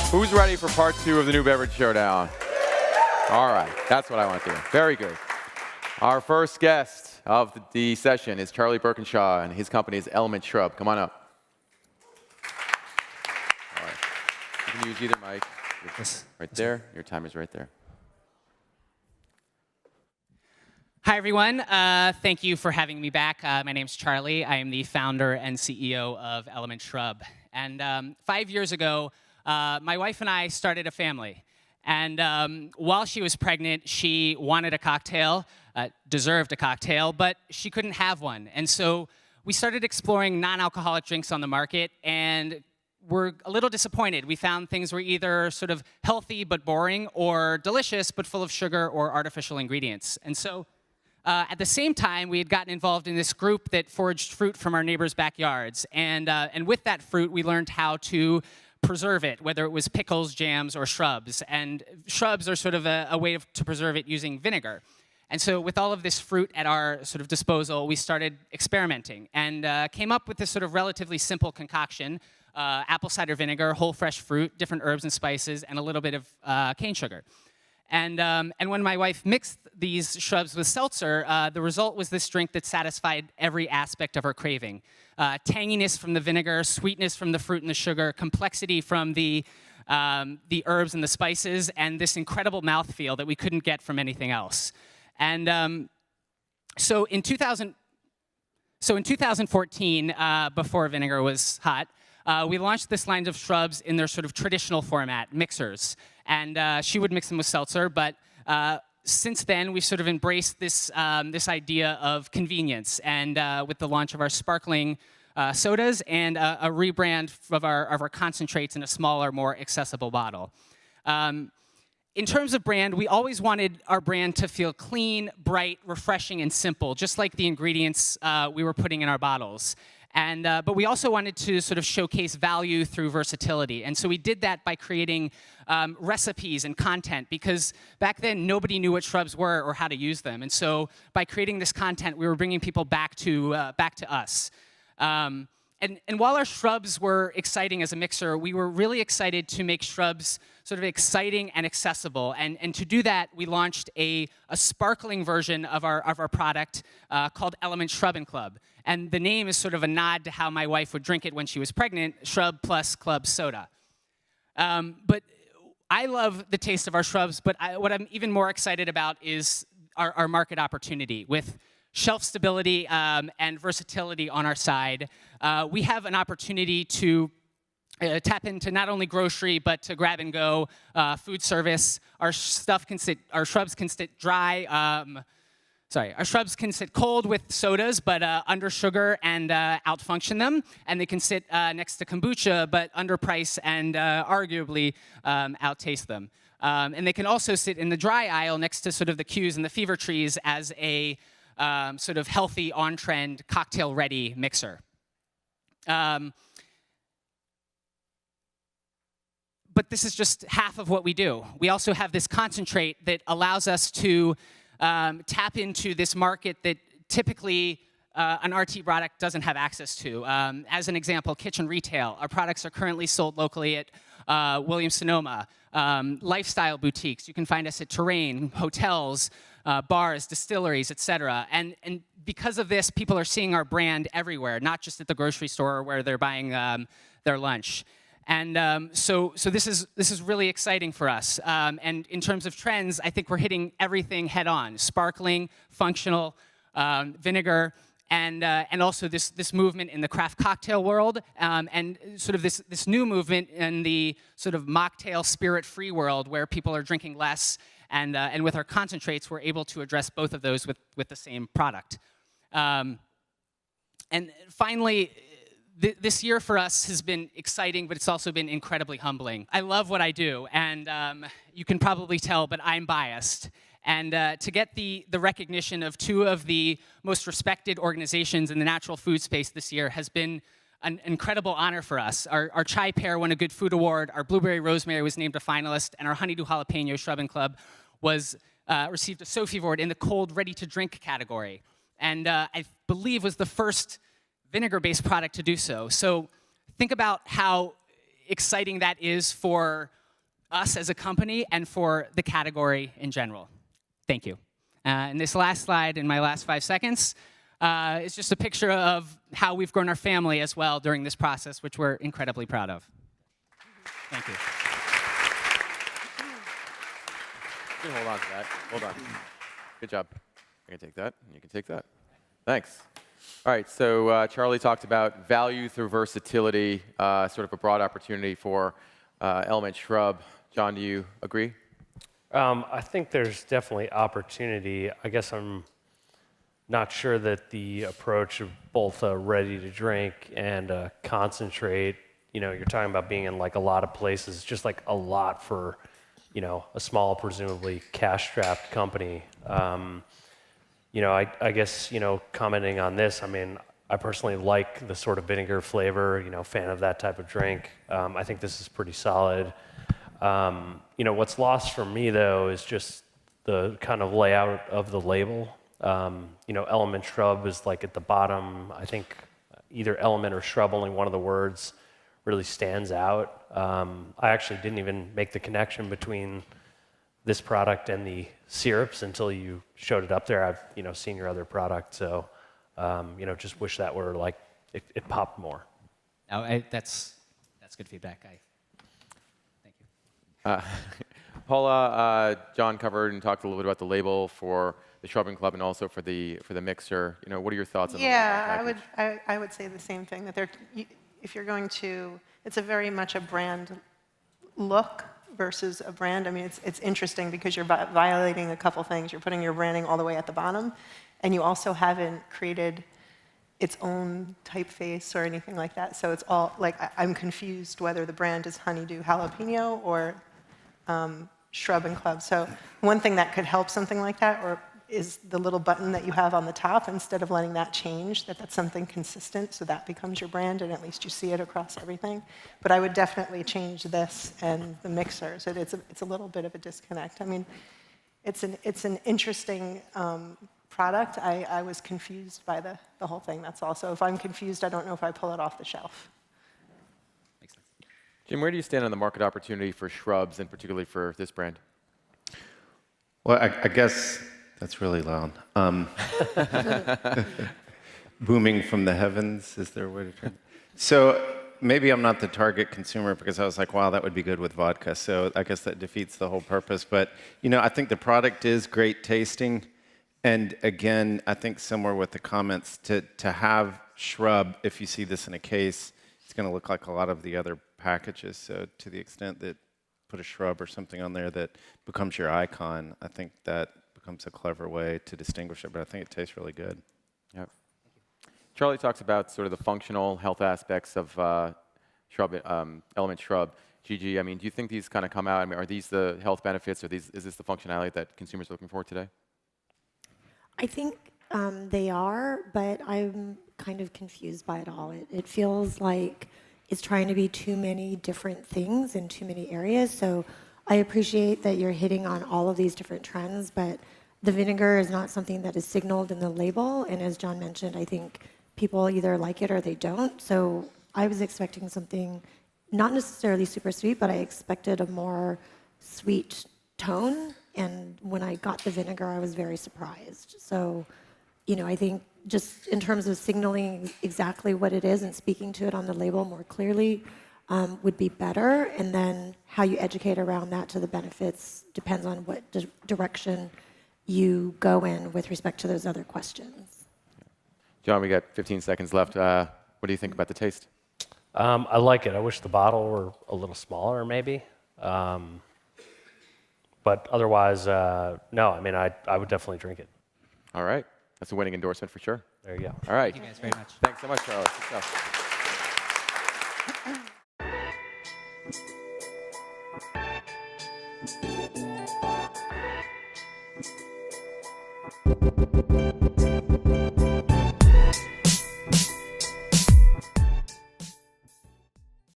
Who's ready for part 2 of the new Beverage Showdown? All right, that's what I want to do. Very good. Our first guest of the session is Charlie Bershinshaw, and his company is Element Shrub. Come on up. All right. You can use either mic. Right there. Your timer's right there. Hi, everyone. Thank you for having me back. My name's Charlie. I am the founder and CEO of Element Shrub. And 5 years ago, my wife and I started a family. And while she was pregnant, she wanted a cocktail, deserved a cocktail, but she couldn't have one. And so we started exploring non-alcoholic drinks on the market, and we're a little disappointed. We found things were either sort of healthy but boring, or delicious but full of sugar or artificial ingredients. And so at the same time, we had gotten involved in this group that foraged fruit from our neighbors' backyards. And with that fruit, we learned how to preserve it, whether it was pickles, jams, or shrubs. And shrubs are sort of a way to preserve it using vinegar. And so with all of this fruit at our sort of disposal, we started experimenting and came up with this sort of relatively simple concoction: apple cider vinegar, whole fresh fruit, different herbs and spices, and a little bit of cane sugar. And when my wife mixed these shrubs with seltzer, the result was this drink that satisfied every aspect of her craving. Tanginess from the vinegar, sweetness from the fruit and the sugar, complexity from the herbs and the spices, and this incredible mouthfeel that we couldn't get from anything else. And so in 2014, before vinegar was hot, we launched this line of shrubs in their sort of traditional format, mixers. And she would mix them with seltzer, but since then, we've sort of embraced this, this idea of convenience, and with the launch of our sparkling sodas and a rebrand of our concentrates in a smaller, more accessible bottle. In terms of brand, we always wanted our brand to feel clean, bright, refreshing, and simple, just like the ingredients we were putting in our bottles. And, but we also wanted to sort of showcase value through versatility. And so we did that by creating recipes and content, because back then nobody knew what shrubs were or how to use them. And so by creating this content, we were bringing people back to us. And while our shrubs were exciting as a mixer, we were really excited to make shrubs sort of exciting and accessible. And to do that, we launched a sparkling version of our product called Element Shrub & Club. And the name is sort of a nod to how my wife would drink it when she was pregnant: Shrub plus Club soda. But I love the taste of our shrubs, but what I'm even more excited about is our market opportunity. With shelf stability and versatility on our side, we have an opportunity to tap into not only grocery, but to grab-and-go food service. Our shrubs can sit dry. Our shrubs can sit cold with sodas, but under sugar and outfunction them. And they can sit next to kombucha, but underprice and arguably outtaste them. And they can also sit in the dry aisle next to sort of the Q's and the fever trees as a sort of healthy, on-trend, cocktail-ready mixer. But this is just half of what we do. We also have this concentrate that allows us to tap into this market that typically an RT product doesn't have access to. As an example, kitchen retail. Our products are currently sold locally at Williams-Sonoma, lifestyle boutiques. You can find us at Terrain, hotels, bars, distilleries, etc. And because of this, people are seeing our brand everywhere, not just at the grocery store where they're buying their lunch. And so this is really exciting for us. And in terms of trends, I think we're hitting everything head on: sparkling, functional, vinegar, and also this movement in the craft cocktail world, and sort of this new movement in the sort of mocktail spirit-free world, where people are drinking less. And with our concentrates, we're able to address both of those with the same product. And finally, this year for us has been exciting, but it's also been incredibly humbling. I love what I do, and you can probably tell, but I'm biased. And to get the recognition of two of the most respected organizations in the natural food space this year has been an incredible honor for us. Our chai pear won a Good Food Award, our blueberry rosemary was named a finalist, and our honeydew jalapeno Shrub & Club received a Sophie Award in the cold, ready-to-drink category. And I believe was the first vinegar-based product to do so. So think about how exciting that is for us as a company and for the category in general. Thank you. And this last slide, in my last 5 seconds, is just a picture of how we've grown our family as well during this process, which we're incredibly proud of. Thank you. You can hold on to that. Hold on. Good job. I can take that, and you can take that. Thanks. All right, so Charlie talked about value through versatility, sort of a broad opportunity for Element Shrub. John, do you agree? I think there's definitely opportunity. I guess I'm not sure that the approach of both ready to drink and concentrate, you're talking about being in like a lot of places, just like a lot for, a small, presumably cash-strapped company. I guess, commenting on this, I personally like the sort of vinegar flavor, fan of that type of drink. I think this is pretty solid. What's lost for me, though, is just the kind of layout of the label. Element Shrub is like at the bottom. I think either element or shrub, only one of the words really stands out. I actually didn't even make the connection between this product and the syrups until you showed it up there. I've seen your other product, so just wish that were like it popped more. No, that's good feedback. Thank you. Paula, John covered and talked a little bit about the label for the Shrub and Club and also for the mixer. What are your thoughts on the label package? I would say the same thing, that if you're going to, it's a very much a brand look versus a brand. It's interesting because you're violating a couple things. You're putting your branding all the way at the bottom, and you also haven't created its own typeface or anything like that. So it's all, like, I'm confused whether the brand is Honeydew Jalapeno or Shrub and Club. So one thing that could help something like that is the little button that you have on the top. Instead of letting that change, that's something consistent, so that becomes your brand, and at least you see it across everything. But I would definitely change this and the mixer. So it's a little bit of a disconnect. It's an interesting product. I was confused by the whole thing, that's all. So if I'm confused, I don't know if I pull it off the shelf. Makes sense. Jim, where do you stand on the market opportunity for shrubs, and particularly for this brand? Well, I guess that's really loud. Booming from the heavens, is there a way to turn it? So maybe I'm not the target consumer because I was like, wow, that would be good with vodka. So I guess that defeats the whole purpose. But, I think the product is great tasting. And again, I think somewhere with the comments, to have Shrub, if you see this in a case, it's going to look like a lot of the other packages. So to the extent that put a Shrub or something on there that becomes your icon, I think that becomes a clever way to distinguish it. But I think it tastes really good. Yep. Charlie talks about sort of the functional health aspects of Element Shrub. Gigi, do you think these kind of come out? Are these the health benefits, or is this the functionality that consumers are looking for today? I think they are, but I'm kind of confused by it all. It feels like it's trying to be too many different things in too many areas. So I appreciate that you're hitting on all of these different trends, but the vinegar is not something that is signaled in the label. And as John mentioned, I think people either like it or they don't. So I was expecting something not necessarily super sweet, but I expected a more sweet tone. And when I got the vinegar, I was very surprised. So, I think just in terms of signaling exactly what it is and speaking to it on the label more clearly would be better. And then how you educate around that to the benefits depends on what direction you go in with respect to those other questions. John, we got 15 seconds left. What do you think about the taste? I like it. I wish the bottle were a little smaller, maybe. But otherwise, no. I would definitely drink it. All right. That's a winning endorsement for sure. There you go. All right. Thank you guys very much. Thanks so much, Charlie. Good stuff.